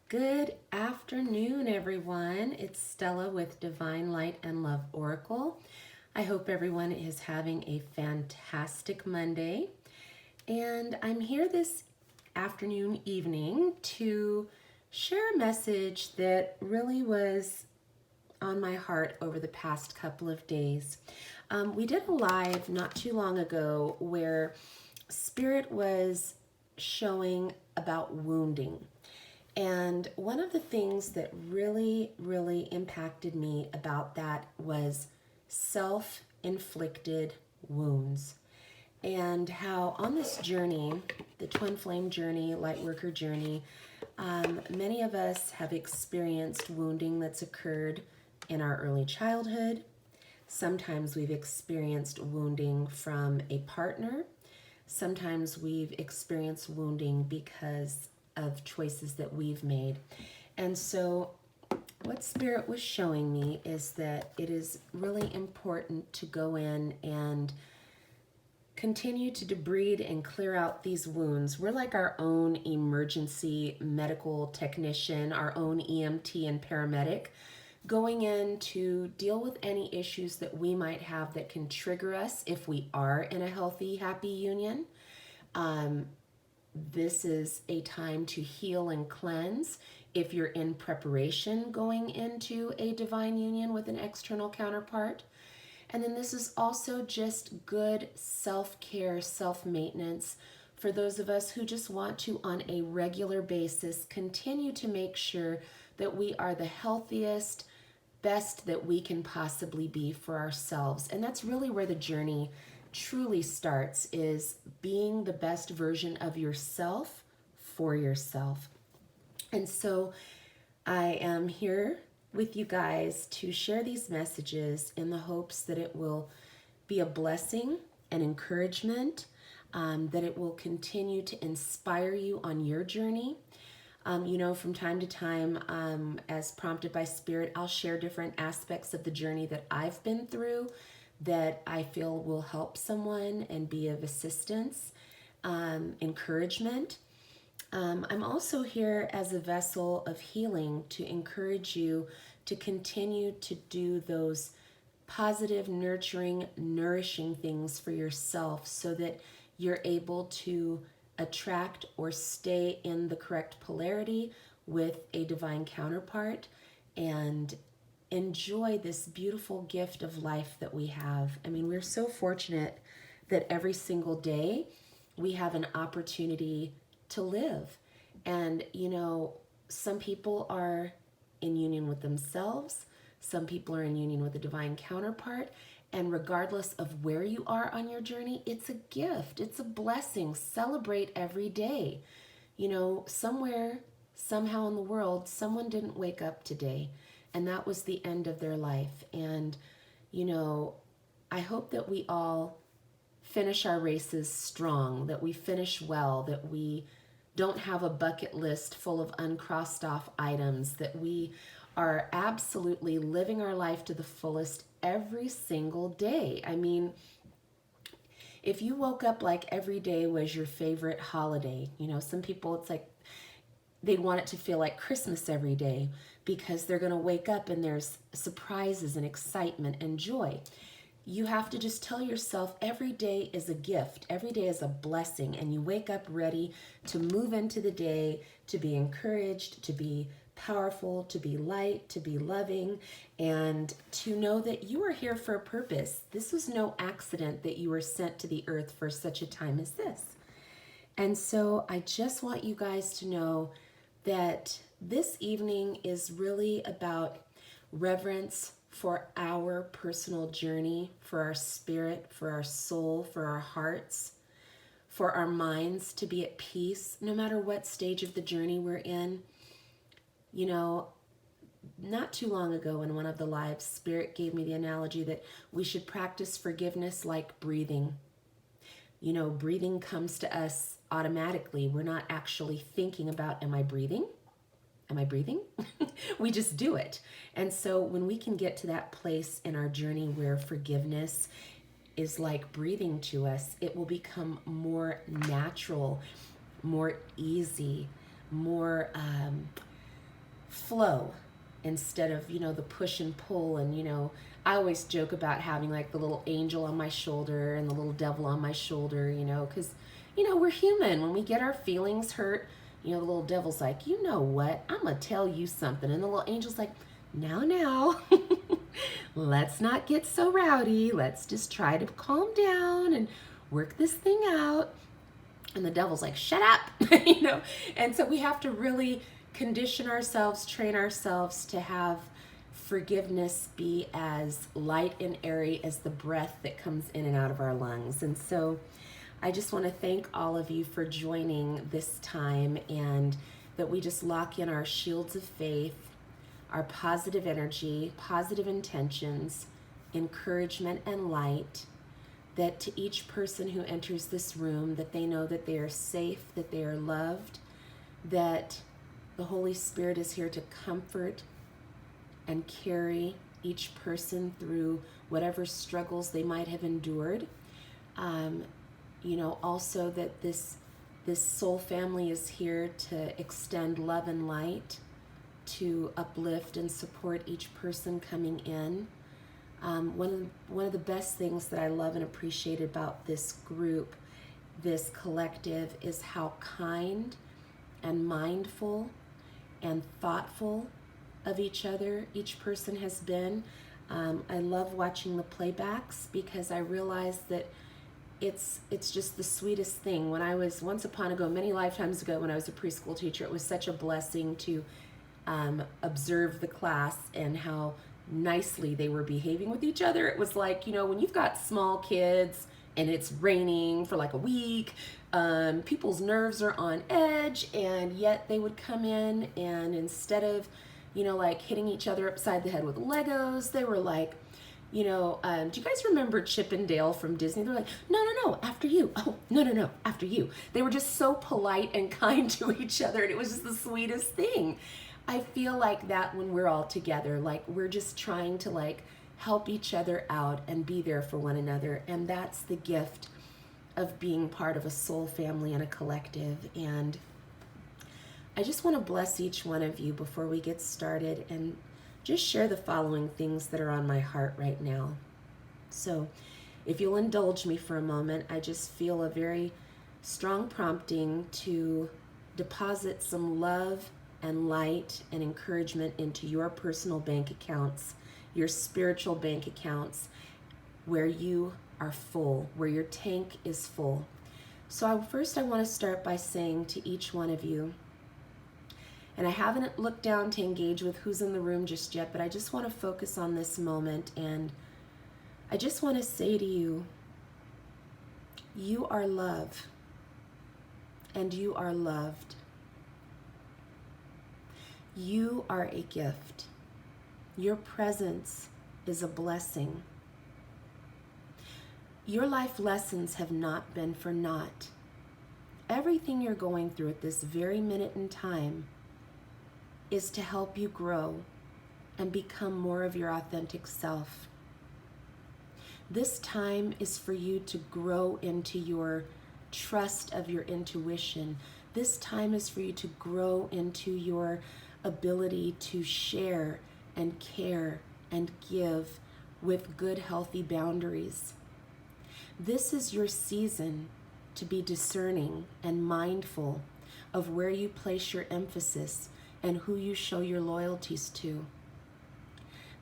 Good afternoon, everyone. It's Stella with Divine Light and Love Oracle. I hope everyone is having a fantastic Monday. And I'm here this evening to share a message that really was on my heart over the past couple of days. We did a live not too long ago where Spirit was showing about wounding. And one of the things that really impacted me about that was self-inflicted wounds. And how on this journey, the twin flame journey, light worker journey, many of us have experienced wounding that's occurred in our early childhood. Sometimes we've experienced wounding from a partner. Sometimes we've experienced wounding because of choices that we've made. And so what Spirit was showing me is that it is really important to go in and continue to debride and clear out these wounds. We're like our own emergency medical technician, our own EMT and paramedic, going in to deal with any issues that we might have that can trigger us if we are in a healthy, happy union. This is a time to heal and cleanse if you're in preparation going into a divine union with an external counterpart. And then this is also just good self-care, self-maintenance for those of us who just want to, on a regular basis, continue to make sure that we are the healthiest, best that we can possibly be for ourselves. And that's really where the journey truly starts, is being the best version of yourself for yourself. And so I am here with you guys to share these messages in the hopes that it will be a blessing and encouragement, that it will continue to inspire you on your journey. From time to time, as prompted by Spirit, I'll share different aspects of the journey that I've been through that I feel will help someone and be of assistance, encouragement. I'm also here as a vessel of healing to encourage you to continue to do those positive, nurturing, nourishing things for yourself so that you're able to attract or stay in the correct polarity with a divine counterpart and enjoy this beautiful gift of life that we have. I mean, we're so fortunate that every single day we have an opportunity to live. And, some people are in union with themselves, some people are in union with a divine counterpart. And regardless of where you are on your journey, it's a gift, it's a blessing. Celebrate every day. Somewhere, somehow in the world, someone didn't wake up today, and that was the end of their life. And, I hope that we all finish our races strong, that we finish well, that we don't have a bucket list full of uncrossed off items, that we are absolutely living our life to the fullest every single day. I mean, if you woke up like every day was your favorite holiday, some people, it's like they'd want it to feel like Christmas every day because they're going to wake up and there's surprises and excitement and joy. You have to just tell yourself every day is a gift, every day is a blessing, and you wake up ready to move into the day, to be encouraged, to be powerful, to be light, to be loving, and to know that you are here for a purpose. This was no accident that you were sent to the earth for such a time as this. And so I just want you guys to know that this evening is really about reverence for our personal journey, for our spirit, for our soul, for our hearts, for our minds to be at peace, no matter what stage of the journey we're in. Not too long ago in one of the lives, Spirit gave me the analogy that we should practice forgiveness like breathing. Breathing comes to us automatically. We're not actually thinking about, am I breathing? Am I breathing? We just do it. And so when we can get to that place in our journey where forgiveness is like breathing to us, it will become more natural, more easy, more flow instead of, the push and pull. And, I always joke about having like the little angel on my shoulder and the little devil on my shoulder, because, we're human. When we get our feelings hurt, the little devil's like, you know what? I'm going to tell you something. And the little angel's like, now, let's not get so rowdy. Let's just try to calm down and work this thing out. And the devil's like, shut up, And so we have to really condition ourselves, train ourselves to have forgiveness be as light and airy as the breath that comes in and out of our lungs. And so I just want to thank all of you for joining this time, and that we just lock in our shields of faith, our positive energy, positive intentions, encouragement, and light, that to each person who enters this room, that they know that they are safe, that they are loved, that the Holy Spirit is here to comfort and carry each person through whatever struggles they might have endured. Also that this soul family is here to extend love and light, to uplift and support each person coming in. One of the best things that I love and appreciate about this group, this collective, is how kind and mindful and thoughtful of each other each person has been. I love watching the playbacks because I realize that it's just the sweetest thing. When I was once upon ago, many lifetimes ago, when I was a preschool teacher, it was such a blessing to observe the class and how nicely they were behaving with each other. It was like, when you've got small kids and it's raining for like a week, people's nerves are on edge, and yet they would come in and instead of, like hitting each other upside the head with Legos, they were like, do you guys remember Chip and Dale from Disney? They're like, no, after you. Oh, no, after you. They were just so polite and kind to each other, and it was just the sweetest thing. I feel like that when we're all together, like we're just trying to like help each other out and be there for one another. And that's the gift of being part of a soul family and a collective. And I just want to bless each one of you before we get started and just share the following things that are on my heart right now. So if you'll indulge me for a moment, I just feel a very strong prompting to deposit some love and light and encouragement into your personal bank accounts, your spiritual bank accounts, where you are full, where your tank is full. So first I want to start by saying to each one of you, and I haven't looked down to engage with who's in the room just yet, but I just want to focus on this moment, and I just want to say to you, you are love, and you are loved. You are a gift. Your presence is a blessing. Your life lessons have not been for naught. Everything you're going through at this very minute in time is to help you grow and become more of your authentic self. This time is for you to grow into your trust of your intuition. This time is for you to grow into your ability to share and care and give with good, healthy boundaries. This is your season to be discerning and mindful of where you place your emphasis and who you show your loyalties to.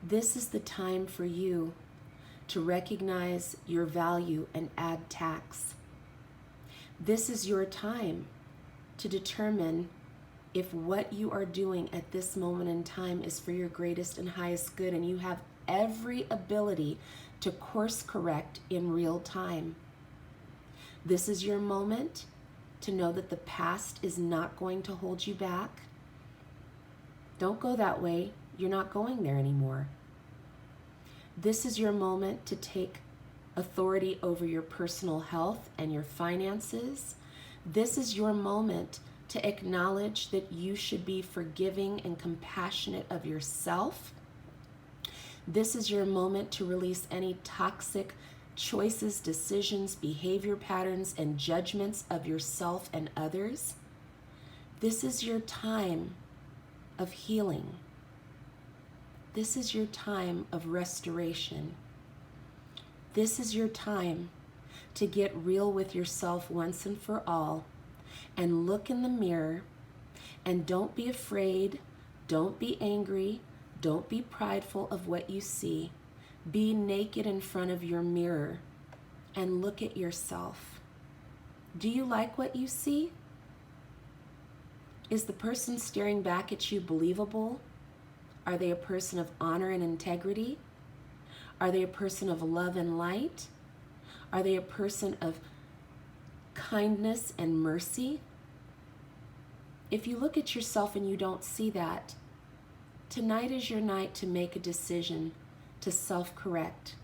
This is the time for you to recognize your value and add tax. This is your time to determine if what you are doing at this moment in time is for your greatest and highest good, and you have every ability to course correct in real time. This is your moment to know that the past is not going to hold you back. Don't go that way. You're not going there anymore. This is your moment to take authority over your personal health and your finances. This is your moment to acknowledge that you should be forgiving and compassionate of yourself. This is your moment to release any toxic choices, decisions, behavior patterns, and judgments of yourself and others. This is your time of healing. This is your time of restoration. This is your time to get real with yourself once and for all and look in the mirror, and don't be afraid, don't be angry, don't be prideful of what you see. Be naked in front of your mirror and look at yourself. Do you like what you see? Is the person staring back at you believable? Are they a person of honor and integrity? Are they a person of love and light? Are they a person of kindness and mercy? If you look at yourself and you don't see that, tonight is your night to make a decision to self-correct.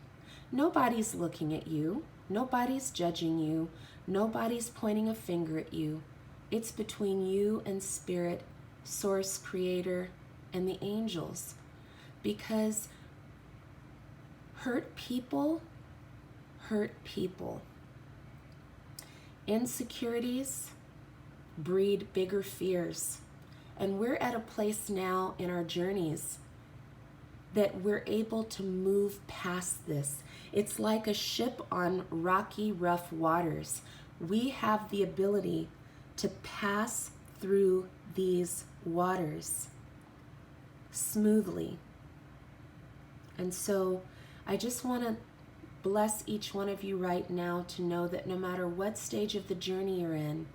Nobody's looking at you. Nobody's judging you. Nobody's pointing a finger at you. It's between you and Spirit, Source, Creator, and the angels. Because hurt people hurt people. Insecurities breed bigger fears. And we're at a place now in our journeys that we're able to move past this. It's like a ship on rocky, rough waters. We have the ability to pass through these waters smoothly. And so I just want to bless each one of you right now to know that no matter what stage of the journey you're in,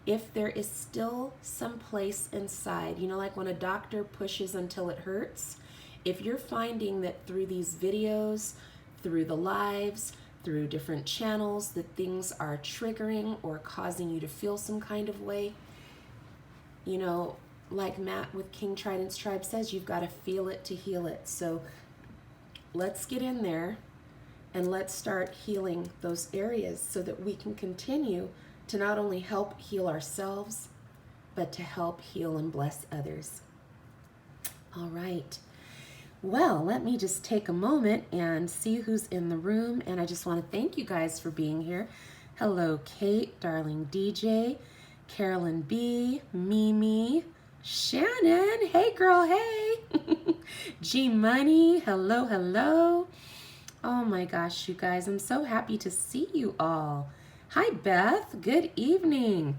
if there is still some place inside, you know, like when a doctor pushes until it hurts, if you're finding that through these videos, through the lives, through different channels, that things are triggering or causing you to feel some kind of way, you know, like Matt with King Trident's Tribe says, you've got to feel it to heal it. So let's get in there and let's start healing those areas so that we can continue to not only help heal ourselves, but to help heal and bless others. All right. Well, let me just take a moment and see who's in the room. And I just want to thank you guys for being here. Hello, Kate, darling DJ, Carolyn B, Mimi, Shannon. Hey, girl, hey. G Money. Hello, hello. Oh my gosh, you guys, I'm so happy to see you all. Hi, Beth. Good evening.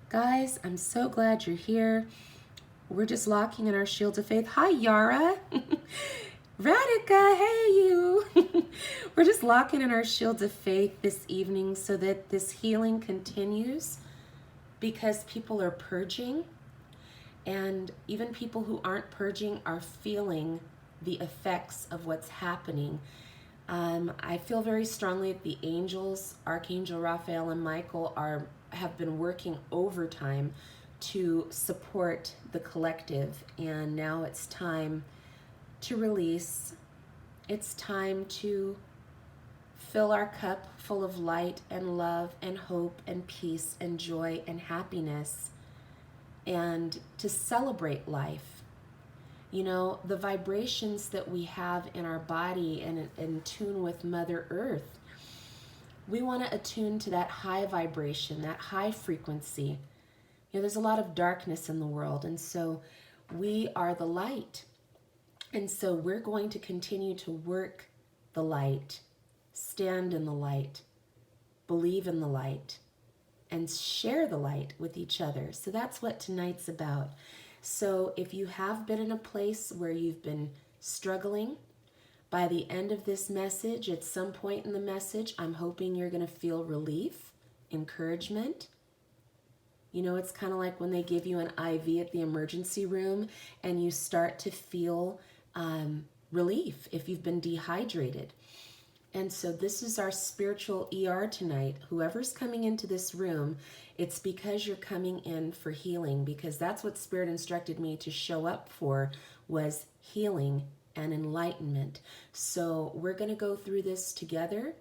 Guys, I'm so glad you're here. We're just locking in our shields of faith. Hi, Yara. Radhika, hey you. We're just locking in our shields of faith this evening so that this healing continues, because people are purging, and even people who aren't purging are feeling the effects of what's happening. I feel very strongly that the angels, Archangel Raphael and Michael, have been working overtime to support the collective, and now it's time to release. It's time to fill our cup full of light and love and hope and peace and joy and happiness, and to celebrate life. You know, the vibrations that we have in our body and in tune with Mother Earth, we want to attune to that high vibration, that high frequency. You know, there's a lot of darkness in the world, and so we are the light. And so we're going to continue to work the light, stand in the light, believe in the light, and share the light with each other. So that's what tonight's about. So if you have been in a place where you've been struggling, by the end of this message, at some point in the message, I'm hoping you're going to feel relief, encouragement. You know, it's kind of like when they give you an IV at the emergency room and you start to feel relief if you've been dehydrated. And so this is our spiritual ER tonight. Whoever's coming into this room, it's because you're coming in for healing, because that's what Spirit instructed me to show up for, was healing and enlightenment. So we're going to go through this together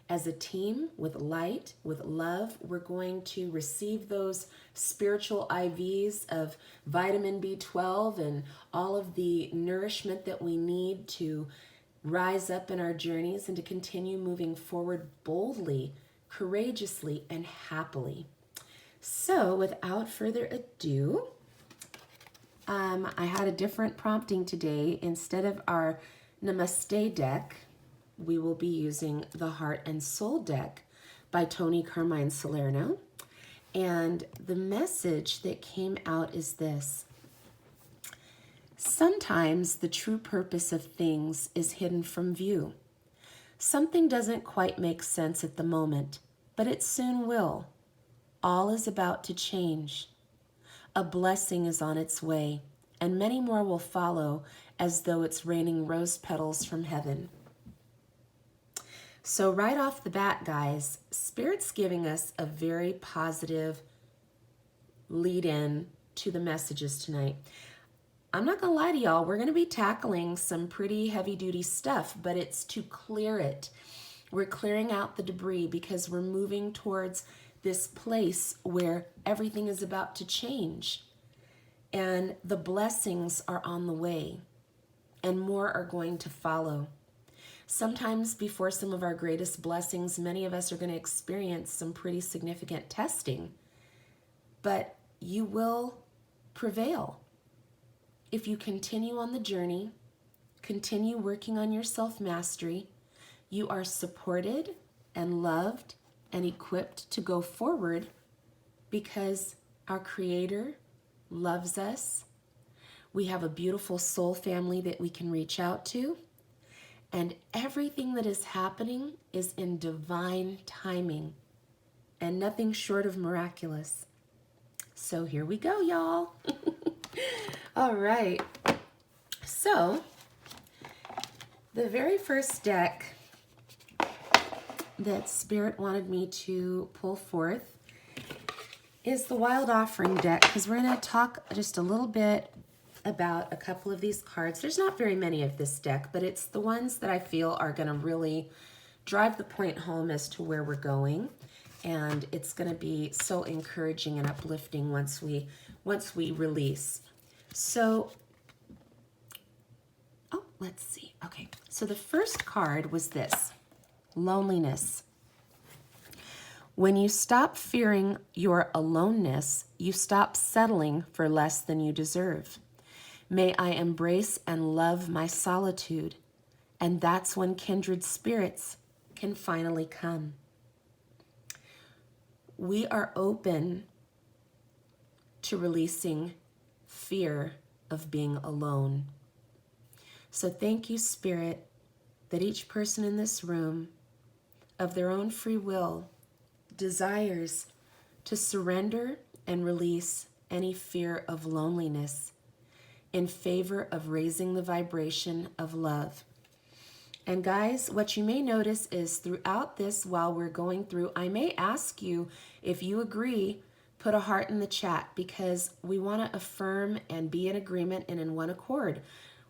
as a team with light, with love. We're going to receive those spiritual IVs of vitamin B12 and all of the nourishment that we need to rise up in our journeys and to continue moving forward boldly, courageously, and happily. So without further ado, I had a different prompting today. Instead of our Namaste deck, we will be using the Heart and Soul deck by Tony Carmine Salerno. And the message that came out is this: sometimes the true purpose of things is hidden from view. Something doesn't quite make sense at the moment, but it soon will. All is about to change. A blessing is on its way, and many more will follow as though it's raining rose petals from heaven. So right off the bat, guys, Spirit's giving us a very positive lead-in to the messages tonight. I'm not going to lie to y'all, we're going to be tackling some pretty heavy-duty stuff, but it's to clear it. We're clearing out the debris because we're moving towards this place where everything is about to change. And the blessings are on the way, and more are going to follow. Sometimes before some of our greatest blessings, many of us are going to experience some pretty significant testing, but you will prevail. If you continue on the journey, continue working on your self-mastery, you are supported and loved and equipped to go forward because our Creator loves us. We have a beautiful soul family that we can reach out to. And everything that is happening is in divine timing and nothing short of miraculous. So here we go, y'all. All right. So the very first deck that Spirit wanted me to pull forth is the Wild Offering deck, because we're going to talk just a little bit about a couple of these cards. There's not very many of this deck, but it's the ones that I feel are going to really drive the point home as to where we're going. And it's going to be so encouraging and uplifting once we release. So, let's see. Okay, so the first card was this: loneliness. When you stop fearing your aloneness, you stop settling for less than you deserve. May I embrace and love my solitude, and that's when kindred spirits can finally come. We are open to releasing fear of being alone. So thank you, Spirit, that each person in this room, of their own free will, desires to surrender and release any fear of loneliness in favor of raising the vibration of love. And guys, what you may notice is throughout this, while we're going through, I may ask you, if you agree, put a heart in the chat, because we want to affirm and be in agreement and in one accord.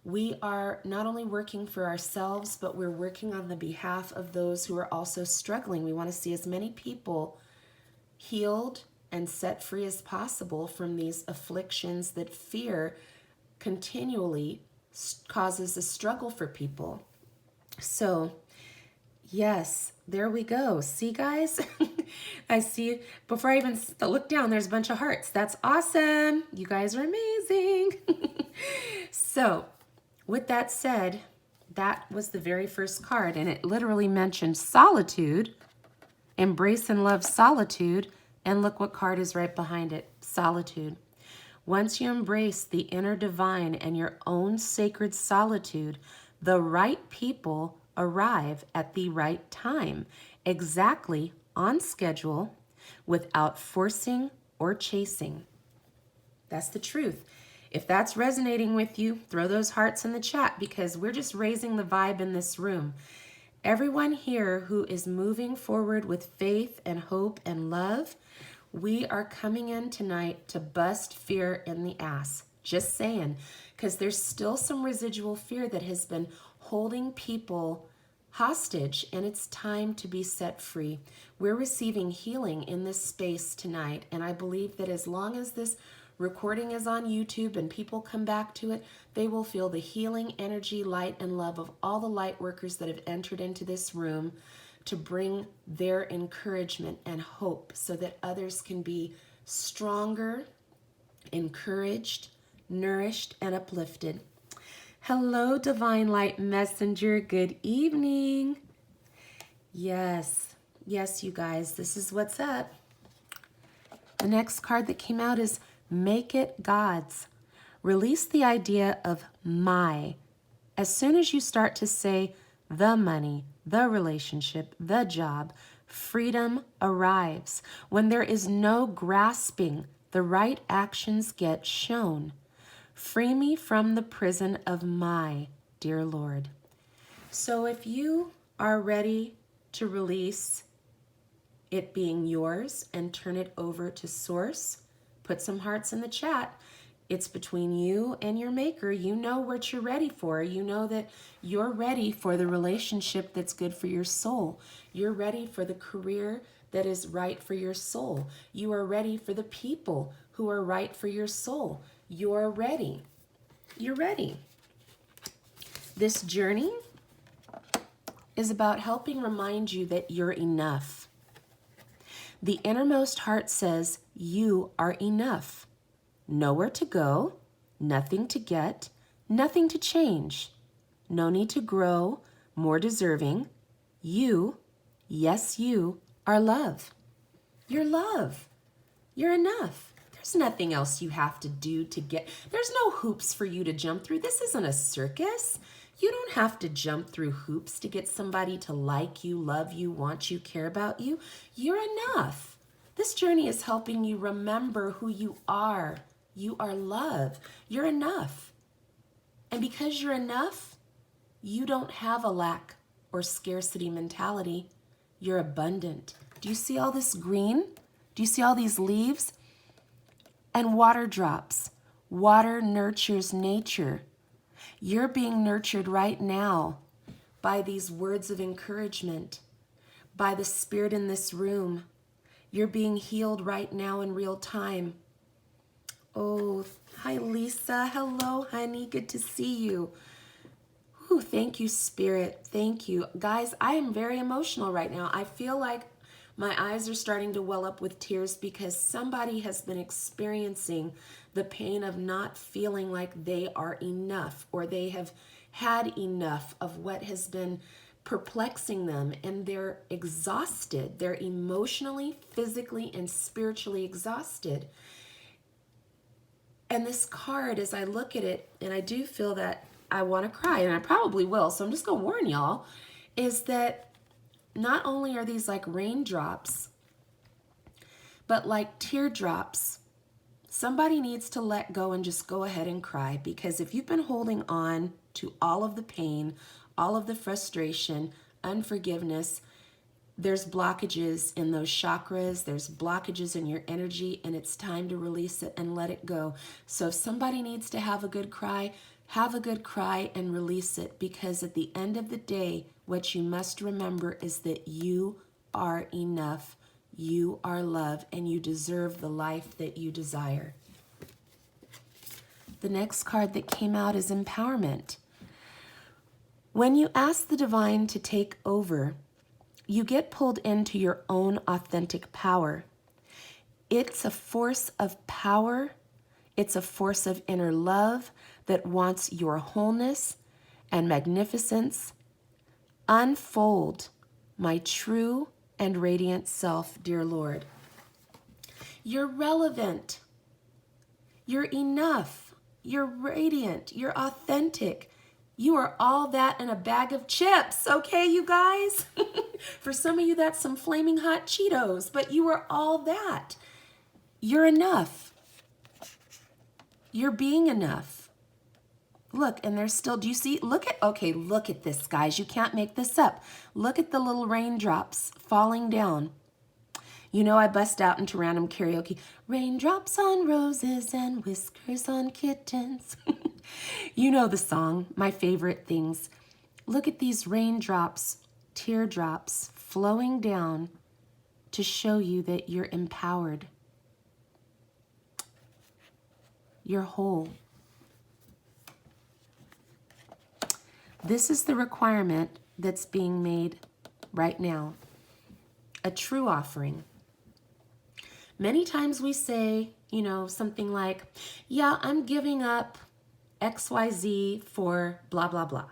We are not only working for ourselves, but we're working on the behalf of those who are also struggling. We want to see as many people healed and set free as possible from these afflictions that fear continually causes a struggle for people. So, yes, there we go. See, guys? I see, before I even look down, there's a bunch of hearts. That's awesome. You guys are amazing. So, with that said, that was the very first card, and it literally mentioned solitude, embrace and love solitude, and look what card is right behind it, solitude. Once you embrace the inner divine and your own sacred solitude, the right people arrive at the right time, exactly on schedule, without forcing or chasing. That's the truth. If that's resonating with you, throw those hearts in the chat, because we're just raising the vibe in this room. Everyone here who is moving forward with faith and hope and love, we are coming in tonight to bust fear in the ass. Just saying, because there's still some residual fear that has been holding people hostage, and it's time to be set free. We're receiving healing in this space tonight, and I believe that as long as this recording is on YouTube and people come back to it, they will feel the healing energy, light, and love of all the light workers that have entered into this room to bring their encouragement and hope so that others can be stronger, encouraged, nourished, and uplifted. Hello, Divine Light Messenger. Good evening. Yes, you guys, this is what's up. The next card that came out is Make It God's. Release the idea of my. As soon as you start to say the money, the relationship, the job, freedom arrives. When there is no grasping, the right actions get shown. Free me from the prison of my, dear Lord. So if you are ready to release it being yours and turn it over to Source, put some hearts in the chat. It's between you and your maker. You know what you're ready for. You know that you're ready for the relationship that's good for your soul. You're ready for the career that is right for your soul. You are ready for the people who are right for your soul. You're ready. You're ready. This journey is about helping remind you that you're enough. The innermost heart says you are enough. Nowhere to go, nothing to get, nothing to change. No need to grow, more deserving. You, yes, you are love. You're love. You're enough. There's nothing else you have to do to get. There's no hoops for you to jump through. This isn't a circus. You don't have to jump through hoops to get somebody to like you, love you, want you, care about you. You're enough. This journey is helping you remember who you are. You are love. You're enough. And because you're enough, you don't have a lack or scarcity mentality. You're abundant. Do you see all this green? Do you see all these leaves? And water drops. Water nurtures nature. You're being nurtured right now by these words of encouragement, by the spirit in this room. You're being healed right now in real time. Oh, hi, Lisa. Hello, honey. Good to see you. Ooh, thank you, Spirit. Thank you. Guys, I am very emotional right now. I feel like my eyes are starting to well up with tears because somebody has been experiencing the pain of not feeling like they are enough, or they have had enough of what has been perplexing them, and they're exhausted. They're emotionally, physically, and spiritually exhausted. And this card, as I look at it, and I do feel that I want to cry, and I probably will, so I'm just going to warn y'all, is that not only are these like raindrops, but like teardrops. Somebody needs to let go and just go ahead and cry, because if you've been holding on to all of the pain, all of the frustration, unforgiveness, there's blockages in those chakras, there's blockages in your energy, and it's time to release it and let it go. So if somebody needs to have a good cry and release it, because at the end of the day, what you must remember is that you are enough, you are love, and you deserve the life that you desire. The next card that came out is empowerment. When you ask the divine to take over, you get pulled into your own authentic power. It's a force of power. It's a force of inner love that wants your wholeness and magnificence. Unfold my true and radiant self, dear Lord. You're relevant. You're enough. You're radiant. You're authentic. You are all that in a bag of chips, okay, you guys? For some of you, that's some flaming hot Cheetos, but you are all that. You're enough. You're being enough. Look, and there's still, do you see? Look at this, guys. You can't make this up. Look at the little raindrops falling down. You know, I bust out into random karaoke. Raindrops on roses and whiskers on kittens. You know the song, my favorite things. Look at these raindrops, teardrops flowing down to show you that you're empowered. You're whole. This is the requirement that's being made right now. A true offering. Many times we say, you know, something like, yeah, I'm giving up XYZ for blah, blah, blah.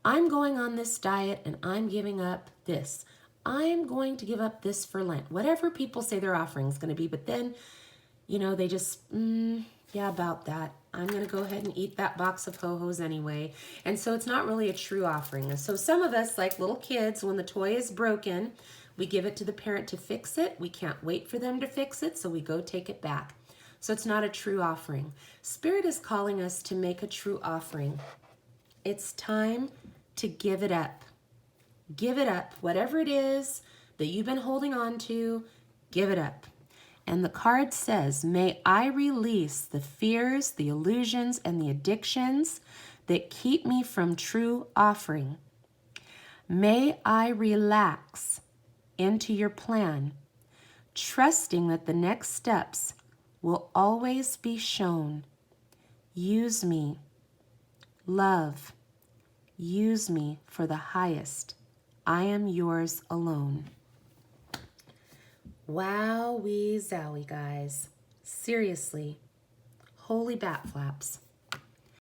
I'm going on this diet and I'm giving up this. I'm going to give up this for Lent. Whatever people say their offering is going to be, but then, you know, they just, yeah, about that. I'm going to go ahead and eat that box of Ho-Hos anyway. And so it's not really a true offering. And so some of us, like little kids, when the toy is broken, we give it to the parent to fix it. We can't wait for them to fix it, so we go take it back. So it's not a true offering. Spirit is calling us to make a true offering. It's time to give it up. Give it up. Whatever it is that you've been holding on to, give it up. And the card says, may I release the fears, the illusions, and the addictions that keep me from true offering. May I relax into your plan, trusting that the next steps will always be shown. Use me, love, use me for the highest. I am yours alone. Wowee zowie, guys. Seriously, holy bat flaps.